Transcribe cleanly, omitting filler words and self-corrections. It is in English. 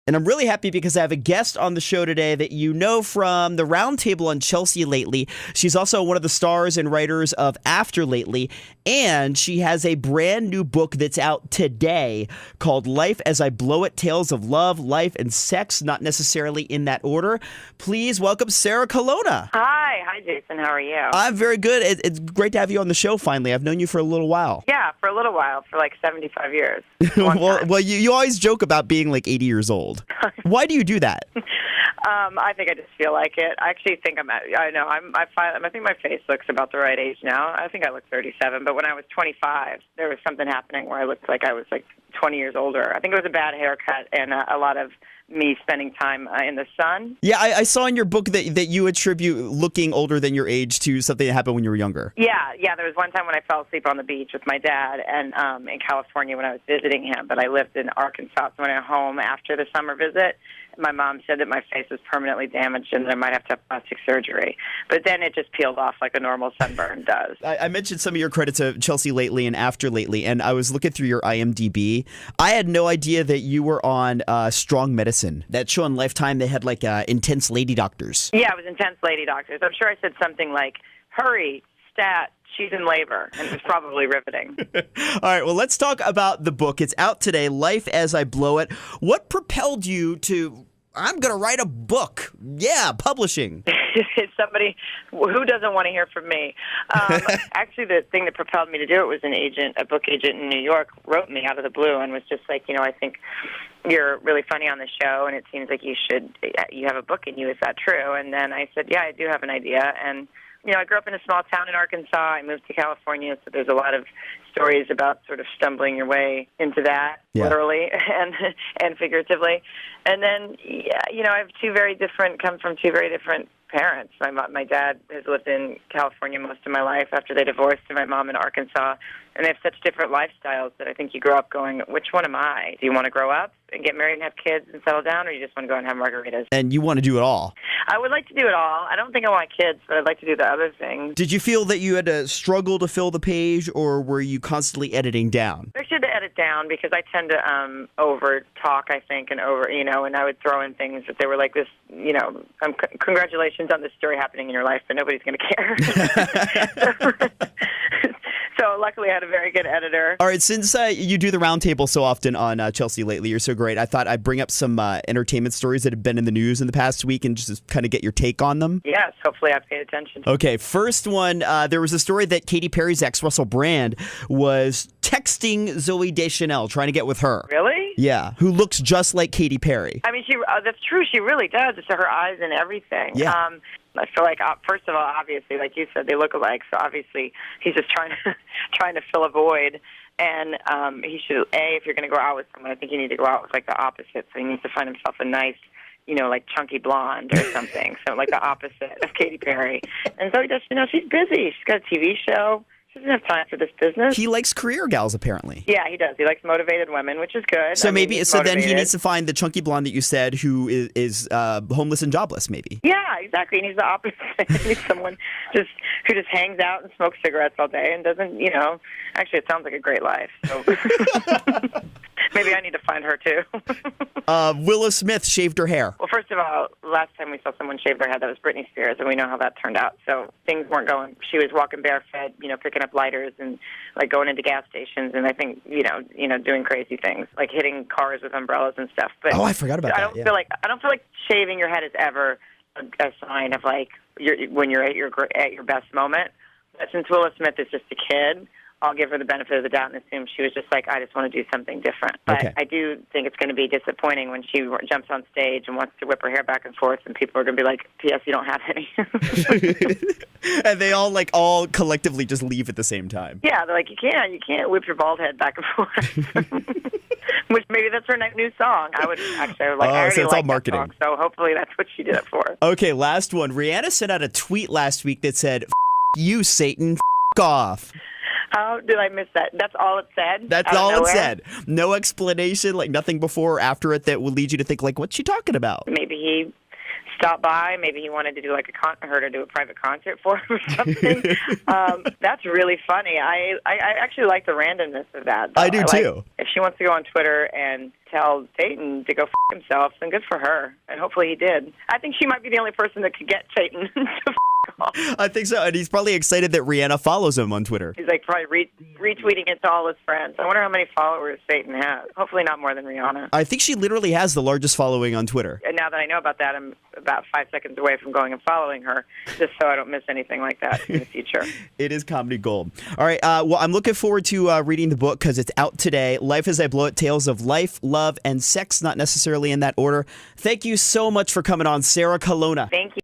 And I'm really happy because I have a guest on the show today that you know from the Roundtable on Chelsea Lately. She's also one of the stars and writers of After Lately, and she has a brand new book that's out today called Life as I Blow It, Tales of Love, Life, and Sex, not necessarily in that order. Please welcome Sarah Colonna. Hi, Jason. How are you? I'm very good. It's great to have you on the show finally. I've known you for a little while. Yeah, for a little while, for like 75 years. well, you always joke about being like 80 years old. Why do you do that? I think I just feel like it. I actually think I think my face looks about the right age now. I think I look 37, but when I was 25, there was something happening where I looked like I was like 20 years older. I think it was a bad haircut and a lot of me spending time in the sun. Yeah, I saw in your book that you attribute looking older than your age to something that happened when you were younger. Yeah. There was one time when I fell asleep on the beach with my dad and in California when I was visiting him, but I lived in Arkansas. So when I went home after the summer visit, my mom said that my face was permanently damaged and that I might have to have plastic surgery. But then it just peeled off like a normal sunburn does. I mentioned some of your credits of Chelsea Lately and After Lately, and I was looking through your IMDb. I had no idea that you were on Strong Medicine. That show on Lifetime, they had like intense lady doctors. Yeah, it was intense lady doctors. I'm sure I said something like, hurry, stat, she's in labor, and it was probably riveting. All right, well, let's talk about the book. It's out today, Life as I Blow It. What propelled you to, I'm going to write a book? Yeah, publishing. It's somebody who doesn't want to hear from me. Actually, the thing that propelled me to do it was a book agent in New York wrote me out of the blue and was just like, I think you're really funny on the show, and it seems like you have a book in you. Is that true? And then I said, yeah, I do have an idea. And I grew up in a small town in Arkansas. I moved to California, so there's a lot of stories about sort of stumbling your way into that, literally and figuratively. And then, I have come from two very different parents. My dad has lived in California most of my life after they divorced, and my mom in Arkansas. And they have such different lifestyles that I think you grow up going, which one am I? Do you want to grow up and get married and have kids and settle down, or you just want to go and have margaritas? And you want to do it all? I would like to do it all. I don't think I want kids, but I'd like to do the other things. Did you feel that you had to struggle to fill the page, or were you constantly editing down? I should edit down because I tend to over talk, I think, and and I would throw in things that they were like this, congratulations on this story happening in your life, but nobody's going to care. So luckily I had a very good editor. All right, since you do the Roundtable so often on Chelsea Lately, you're so great, I thought I'd bring up some entertainment stories that have been in the news in the past week and just kind of get your take on them. Yes, hopefully I've paid attention. Okay, first one, there was a story that Katy Perry's ex, Russell Brand, was texting Zooey Deschanel, trying to get with her. Really? Yeah, who looks just like Katy Perry. I mean, that's true. She really does. It's her eyes and everything. Yeah. I feel like, first of all, obviously, like you said, they look alike. So obviously, he's just trying to fill a void. And he should, if you're going to go out with someone, I think you need to go out with like the opposite. So he needs to find himself a nice, like chunky blonde or something. So like the opposite of Katy Perry. And so he does. She's busy. She's got a TV show. She doesn't have time for this business. He likes career gals, apparently. Yeah, he does. He likes motivated women, which is good. So then he needs to find the chunky blonde that you said who is homeless and jobless, maybe. Yeah, exactly. He needs the opposite. He needs someone who just hangs out and smokes cigarettes all day and doesn't, Actually, it sounds like a great life. So. Maybe I need to find her, too. Willow Smith shaved her hair. Well, first of all, last time we saw someone shave their head, that was Britney Spears, and we know how that turned out. So things weren't going. She was walking barefoot, picking up lighters and, like, going into gas stations and I think, doing crazy things, like hitting cars with umbrellas and stuff. But I forgot about that. I don't feel like shaving your head is ever a sign of, like, when you're at your best moment. But since Willow Smith is just a kid, I'll give her the benefit of the doubt and assume she was just like, I just want to do something different. But okay. I do think it's going to be disappointing when she jumps on stage and wants to whip her hair back and forth, and people are going to be like, P.S., you don't have any. And they all collectively just leave at the same time. Yeah, they're like, you can't whip your bald head back and forth. Which maybe that's her new song. I already like marketing. That song, so hopefully that's what she did it for. Okay, last one. Rihanna sent out a tweet last week that said, F you, Satan, F off. How did I miss that? That's all it said? That's all it said. No explanation, like nothing before or after it that will lead you to think, like, what's she talking about? Maybe he stop by. Maybe he wanted to do like her to do a private concert for him or something. That's really funny. I actually like the randomness of that, though. I do too. If she wants to go on Twitter and tell Satan to go f*** himself, then good for her. And hopefully he did. I think she might be the only person that could get Satan to f*** off. I think so. And he's probably excited that Rihanna follows him on Twitter. He's like probably retweeting it to all his friends. I wonder how many followers Satan has. Hopefully not more than Rihanna. I think she literally has the largest following on Twitter. And now that I know about that, I'm about 5 seconds away from going and following her, just so I don't miss anything like that in the future. It is comedy gold. All right. Well, I'm looking forward to reading the book because it's out today. Life as I Blow It, Tales of Life, Love, and Sex, not necessarily in that order. Thank you so much for coming on, Sarah Colonna. Thank you.